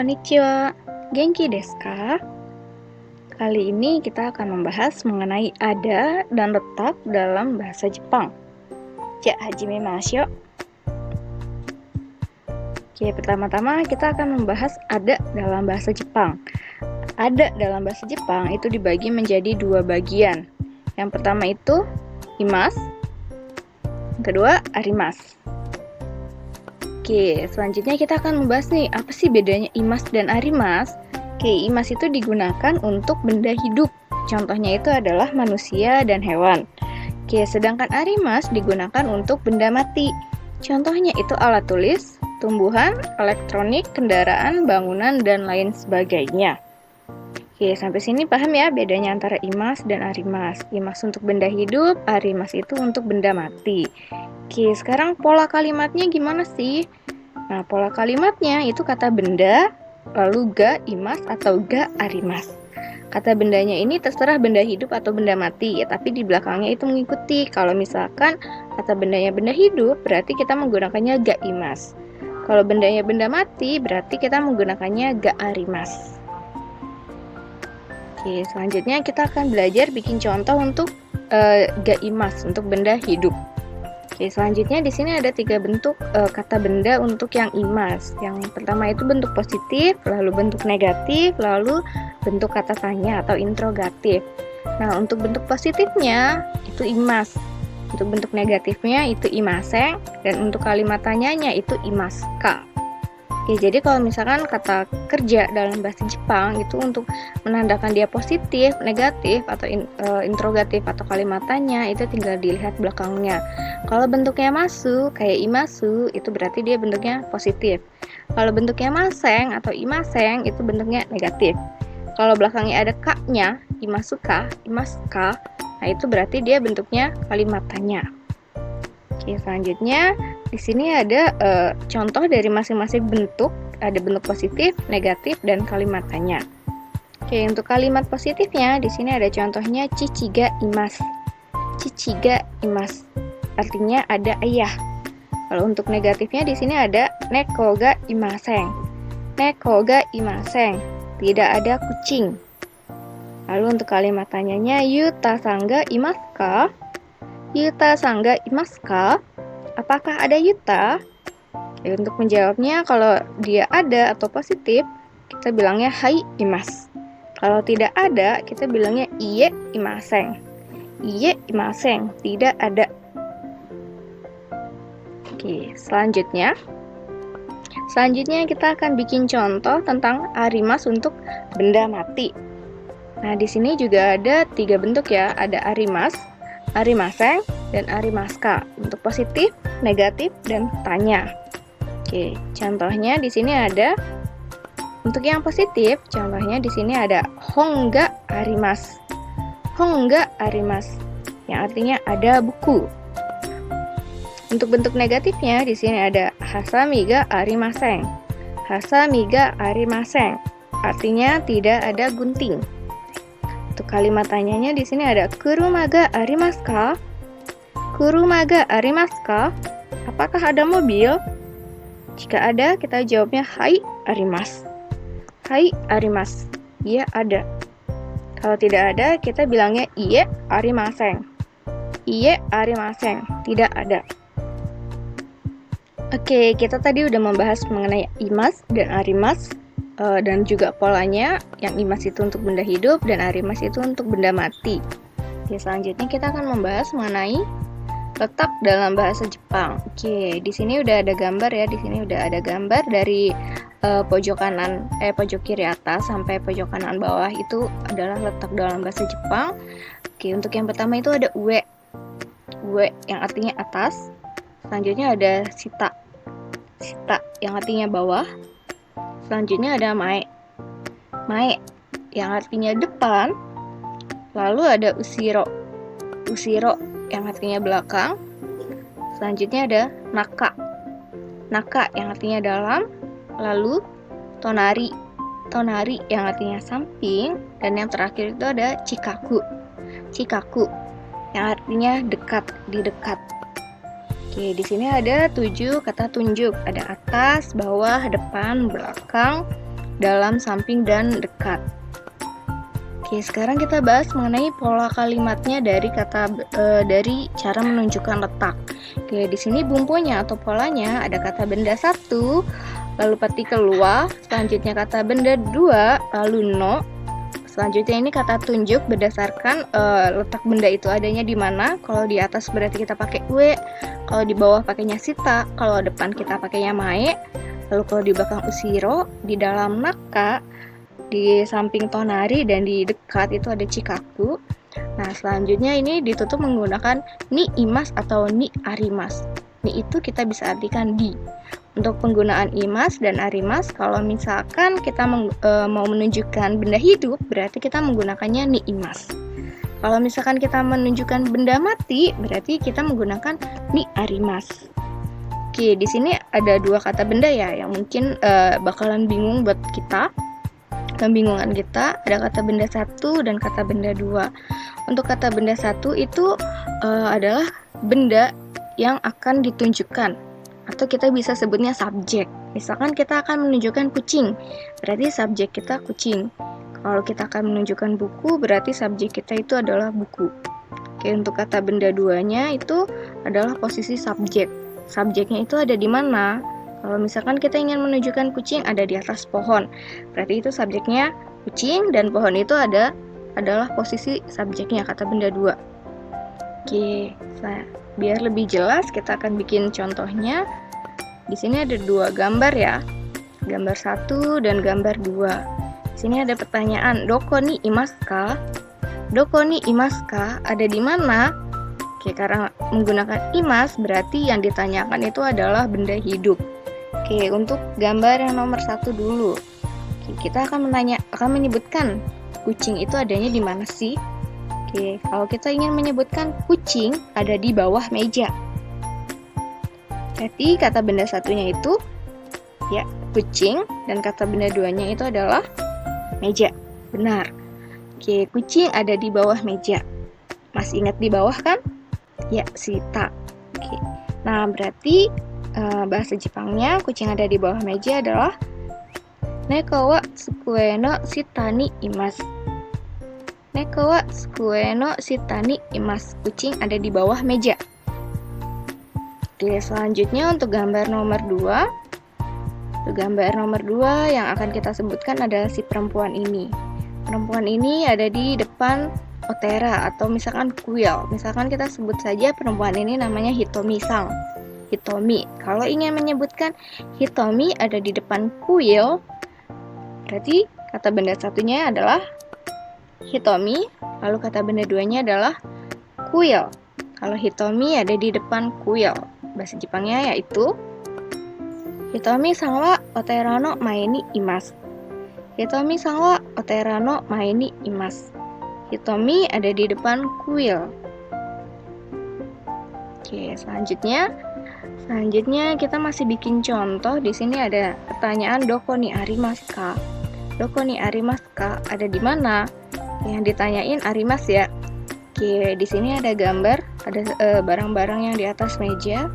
Konnichiwa, Genki desu ka? Kali ini kita akan membahas mengenai ada dan letak dalam bahasa Jepang. Ja, hajimemashou. Oke, pertama-tama kita akan membahas ada dalam bahasa Jepang. Ada dalam bahasa Jepang itu dibagi menjadi dua bagian. Yang pertama itu imasu, yang kedua arimasu. Oke, selanjutnya kita akan membahas nih, apa sih bedanya imasu dan arimasu? Oke, imasu itu digunakan untuk benda hidup. Contohnya itu adalah manusia dan hewan. Oke, sedangkan arimasu digunakan untuk benda mati. Contohnya itu alat tulis, tumbuhan, elektronik, kendaraan, bangunan, dan lain sebagainya. Oke, sampai sini paham ya bedanya antara imasu dan arimasu. Imasu untuk benda hidup, arimasu itu untuk benda mati. Oke, sekarang pola kalimatnya gimana sih? Nah, pola kalimatnya itu kata benda, lalu ga imasu atau ga arimasu. Kata bendanya ini terserah benda hidup atau benda mati, ya, tapi di belakangnya itu mengikuti. Kalau misalkan kata bendanya benda hidup, berarti kita menggunakannya ga imasu. Kalau bendanya benda mati, berarti kita menggunakannya ga arimasu. Oke, selanjutnya kita akan belajar bikin contoh untuk ga imasu, untuk benda hidup. Oke, selanjutnya di sini ada 3 bentuk kata benda untuk yang imasu. Yang pertama itu bentuk positif, lalu bentuk negatif, lalu bentuk kata tanya atau interrogatif. Nah, untuk bentuk positifnya itu imasu. Untuk bentuk negatifnya itu imaseng, dan untuk kalimat tanyanya itu imasu-ka. Oke, jadi kalau misalkan kata kerja dalam bahasa Jepang itu untuk menandakan dia positif, negatif, atau interrogatif atau kalimat tanya, itu tinggal dilihat belakangnya. Kalau bentuknya masu, kayak imasu, itu berarti dia bentuknya positif. Kalau bentuknya maseng atau imaseng, itu bentuknya negatif. Kalau belakangnya ada ka-nya, imasuka, imasuka, nah itu berarti dia bentuknya kalimat tanya. Oke, selanjutnya di sini ada contoh dari masing-masing bentuk. Ada bentuk positif, negatif, dan kalimat tanya. Oke, untuk kalimat positifnya di sini ada contohnya chichi ga imasu. Chichi ga imasu artinya ada ayah. Kalau untuk negatifnya di sini ada neko ga imaseng. Neko ga imaseng, tidak ada kucing. Lalu untuk kalimat tanyanya yuta-san ga imasu ka? Yuta-san ga imasu ka? Apakah ada Yuta? Oke, untuk menjawabnya, kalau dia ada atau positif, kita bilangnya hai imasu. Kalau tidak ada, kita bilangnya iye imaseng. Iye imaseng, tidak ada. Oke, selanjutnya kita akan bikin contoh tentang arimasu untuk benda mati. Nah, di sini juga ada 3 bentuk ya, ada arimasu, arimaseng, dan arimasu-ka. Untuk positif, negatif, dan tanya. Oke, contohnya di sini ada untuk yang positif, contohnya di sini ada hon ga arimasu. Hon ga arimasu, yang artinya ada buku. Untuk bentuk negatifnya di sini ada hasami ga arimaseng. Hasami ga arimaseng, artinya tidak ada gunting. Untuk kalimat tanyanya di sini ada kuruma ga arimasu ka? Kuruma ga arimasu ka? Apakah ada mobil? Jika ada, kita jawabnya hai arimasu. Hai arimasu, iya ada. Kalau tidak ada, kita bilangnya iye arimaseng. Iye arimaseng, tidak ada. Oke, kita tadi udah membahas mengenai imasu dan arimasu. Dan juga polanya, yang imasu itu untuk benda hidup dan arimasu itu untuk benda mati. Oke, selanjutnya kita akan membahas mengenai letak dalam bahasa Jepang. Oke, di sini udah ada gambar ya. Di sini udah ada gambar dari pojok kiri atas sampai pojok kanan bawah itu adalah letak dalam bahasa Jepang. Oke, untuk yang pertama itu ada ue. Ue yang artinya atas. Selanjutnya ada shita. Shita yang artinya bawah. Selanjutnya ada mae. Mae yang artinya depan. Lalu ada usiro. Usiro yang artinya belakang. Selanjutnya ada naka. Naka yang artinya dalam. Lalu tonari. Tonari yang artinya samping. Dan yang terakhir itu ada chikaku. Chikaku yang artinya dekat, di dekat. Oke, di sini ada 7 kata tunjuk. Ada atas, bawah, depan, belakang, dalam, samping, dan dekat. Oke, sekarang kita bahas mengenai pola kalimatnya dari dari cara menunjukkan letak. Oke, di sini bumpunya atau polanya ada kata benda 1, lalu partikel wa, selanjutnya kata benda 2, lalu no. Selanjutnya ini kata tunjuk berdasarkan letak benda itu adanya di mana. Kalau di atas berarti kita pakai we, kalau di bawah pakainya sita, kalau depan kita pakainya mae, lalu kalau di belakang usiro, di dalam naka, di samping tonari, dan di dekat itu ada cikaku. Nah, selanjutnya ini ditutup menggunakan ni imas atau ni arimas. Ni itu kita bisa artikan di. Untuk penggunaan imas dan arimas, kalau misalkan kita mau menunjukkan benda hidup, berarti kita menggunakannya ni imas. Kalau misalkan kita menunjukkan benda mati, berarti kita menggunakan ni arimas. Oke, di sini ada 2 kata benda ya, yang mungkin bakalan bingung buat kita. Kebingungan kita, ada kata benda 1 dan kata benda 2. Untuk kata benda 1 itu adalah benda yang akan ditunjukkan, atau kita bisa sebutnya subjek. Misalkan kita akan menunjukkan kucing, berarti subjek kita kucing. Kalau kita akan menunjukkan buku, berarti subjek kita itu adalah buku. Oke, untuk kata benda 2-nya itu adalah posisi subjek. Subjeknya itu ada di mana? Kalau misalkan kita ingin menunjukkan kucing ada di atas pohon, berarti itu subjeknya kucing, dan pohon itu adalah posisi subjeknya, kata benda 2. Oke, nah, biar lebih jelas kita akan bikin contohnya. Di sini ada 2 gambar ya, gambar 1 dan gambar 2. Di sini ada pertanyaan, doko ni imasu ka? Doko ni imasu ka? Ada di mana? Oke, karena menggunakan imas berarti yang ditanyakan itu adalah benda hidup. Oke, untuk gambar yang nomor 1 dulu. Oke, kita akan menyebutkan kucing itu adanya di mana sih? Oke, kalau kita ingin menyebutkan kucing ada di bawah meja. Jadi kata benda 1-nya itu ya kucing, dan kata benda 2-nya itu adalah meja. Benar. Oke, kucing ada di bawah meja. Masih ingat di bawah kan? Ya, sita. Oke. Nah, berarti bahasa Jepangnya kucing ada di bawah meja adalah neko wa tsukue no shita ni imasu. Neko wa tsukue no shita ni imasu. Kucing ada di bawah meja. Oke, selanjutnya untuk gambar nomor 2. Untuk gambar nomor 2 yang akan kita sebutkan adalah si perempuan ini. Perempuan ini ada di depan otera atau misalkan kuil. Misalkan kita sebut saja perempuan ini namanya Hitomi-san. Hitomi. Kalau ingin menyebutkan Hitomi ada di depan kuil, berarti kata benda 1-nya adalah Hitomi, lalu kata benda 2-nya adalah kuil. Kalau Hitomi ada di depan kuil, bahasa Jepangnya yaitu Hitomi-san wa otera no mae ni imasu. Hitomi-san wa otera no mae ni imasu. Hitomi ada di depan kuil. Oke, Selanjutnya kita masih bikin contoh. Di sini ada pertanyaan doko ni arimasu ka? Doko ni arimasu ka? Ada di mana? Yang ditanyain arimas ya. Oke, di sini ada gambar, ada barang-barang yang di atas meja.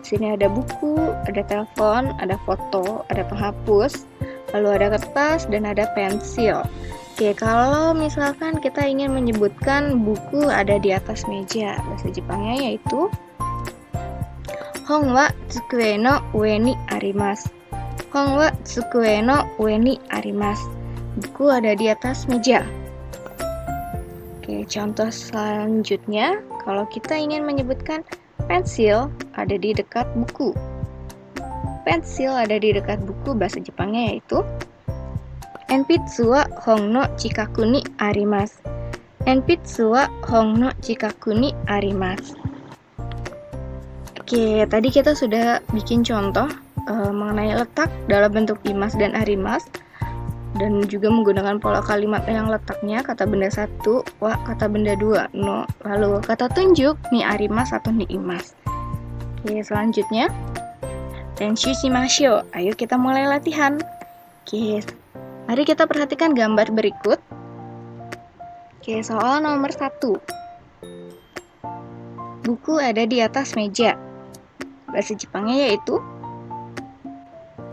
Di sini ada buku, ada telepon, ada foto, ada penghapus, lalu ada kertas dan ada pensil. Oke, kalau misalkan kita ingin menyebutkan buku ada di atas meja, bahasa Jepangnya yaitu Hon wa tsukue no ue ni arimasu. Hon wa tsukue no ue ni arimasu. Buku ada di atas meja. Oke, contoh selanjutnya, kalau kita ingin menyebutkan pensil ada di dekat buku. Pensil ada di dekat buku, bahasa Jepangnya yaitu Enpitsu wa hon no chikaku ni arimasu. Enpitsu wa hon no chikaku ni arimasu. Oke, tadi kita sudah bikin contoh mengenai letak dalam bentuk imas dan arimas, dan juga menggunakan pola kalimat yang letaknya kata benda 1, wa kata benda 2, no, lalu kata tunjuk ni arimas atau ni imas. Oke, selanjutnya Tenshu shimashou. Ayo kita mulai latihan. Oke, mari kita perhatikan gambar berikut. Oke, soal nomor 1. Buku ada di atas meja. Bahasa Jepangnya yaitu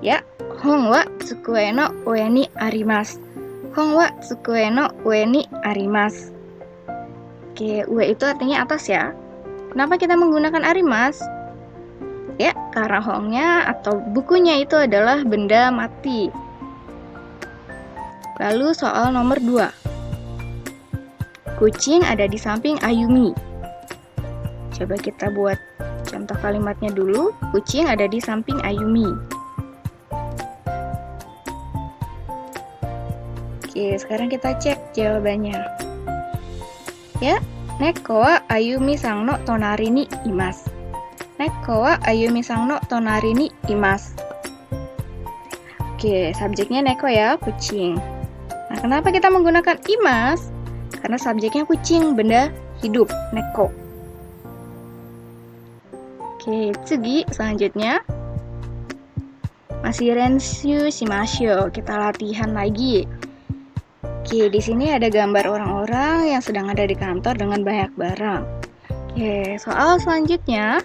ya, Hong wa tsukue no ue ni arimasu. Hong wa tsukue no ue ni arimasu. Oke, ue itu artinya atas ya. Kenapa kita menggunakan arimasu? Ya, karena hongnya atau bukunya itu adalah benda mati. Lalu soal nomor 2. Kucing ada di samping Ayumi. Coba kita buat contoh kalimatnya dulu. Kucing ada di samping Ayumi. Oke, sekarang kita cek jawabannya. Ya, neko wa Ayumi-san no tonari ni imasu. Neko wa Ayumi-san no tonari ni imasu. Oke, subjeknya neko ya, kucing. Nah, kenapa kita menggunakan imasu? Karena subjeknya kucing, benda hidup, neko. Oke, tsugi, selanjutnya. Masih renshu shimashou, kita latihan lagi. Oke, di sini ada gambar orang-orang yang sedang ada di kantor dengan banyak barang. Oke, soal selanjutnya.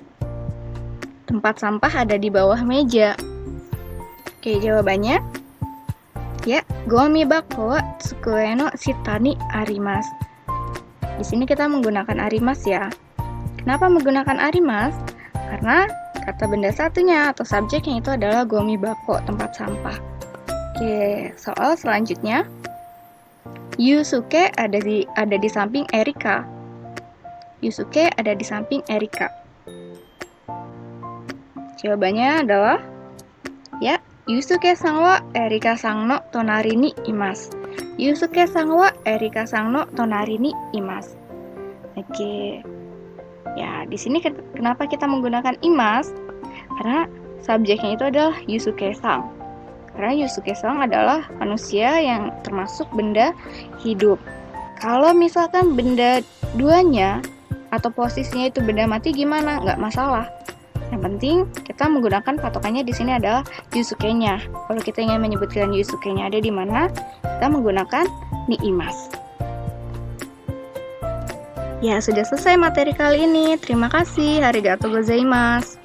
Tempat sampah ada di bawah meja. Oke, jawabannya. Ya, gomi bako wa tsukue no shita ni arimasu. Di sini kita menggunakan arimasu ya. Kenapa menggunakan arimasu? Karena kata benda satunya atau subjeknya itu adalah gomi bako, tempat sampah. Oke, soal selanjutnya. Yusuke ada di samping Erika. Yusuke ada di samping Erika. Jawabannya adalah ya, Yusuke-san wa Erika-san no tonari ni imasu. Yusuke-san wa Erika-san no tonari ni imasu. Oke. Ya, di sini kenapa kita menggunakan imasu? Karena subjeknya itu adalah Yusuke-san. Karena Yusuke-san adalah manusia yang termasuk benda hidup. Kalau misalkan benda duanya atau posisinya itu benda mati gimana? Nggak masalah. Yang penting kita menggunakan patokannya di sini adalah Yusuke-nya. Kalau kita ingin menyebutkan Yusuke-nya ada di mana, kita menggunakan ni imasu. Ya, sudah selesai materi kali ini. Terima kasih. Arigatou gozaimasu.